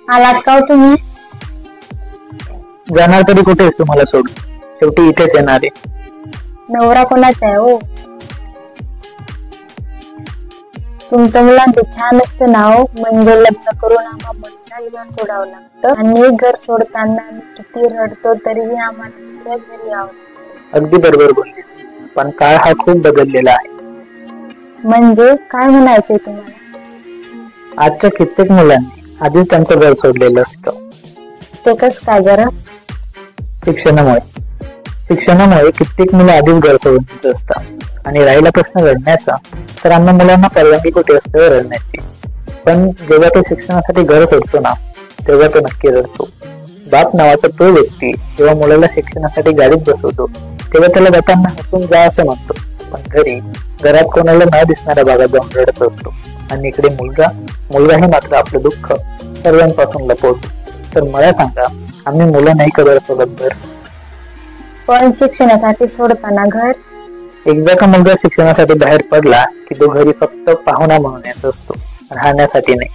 आलात का हो तुम्ही? जाणार तरी कुठे तुम्हाला सोडून? शेवटी इथेच येणार आहे. नवरा कोणाचा आहे हो? तुमच्या मुलांचं छान असतं ना हो, म्हणजे लग्न करून आम्हाला घर सोडावं लागतं आणि घर सोडताना किती रडतो तरीही आम्हाला दुसऱ्या घरी यावं. अगदी बरोबर बोललीस, पण काळ हा खूप बदललेला आहे. म्हणजे काय म्हणायचंय तुम्हाला? आजच्या कित्येक मुलांनी आधीच त्यांचं घर सोडलेलं असतं. ते कस काय जरा? शिक्षणामुळे कित्येक मुलं आधीच घर सोडून येत असतात. आणि राहिला प्रश्न रडण्याचा, तर आम्हा मुलांना परवानगी कुठे असते रडण्याची. पण जेव्हा तो शिक्षणासाठी घर सोडतो ना, तेव्हा तो नक्की रडतो. बाप नावाचा तो व्यक्ती जेव्हा मुलाला शिक्षणासाठी गाडीत बसवतो, तेव्हा त्याला जाताना हसून जा असं म्हणतो. पण घरात कोणाला न दिसणाऱ्या भागात जाऊन रडत असतो. आणि इकडे मुलगाही मात्र आपलं दुःख सर्वांपासून लपवतो. तर मला सांगा, आम्ही मुलं नाही का सोडत घर? पण शिक्षणासाठी सोडताना घर? एकदा का मुलगा शिक्षणासाठी बाहेर पडला की तो घरी फक्त पाहुणा म्हणून येत असतो, राहण्यासाठी नाही.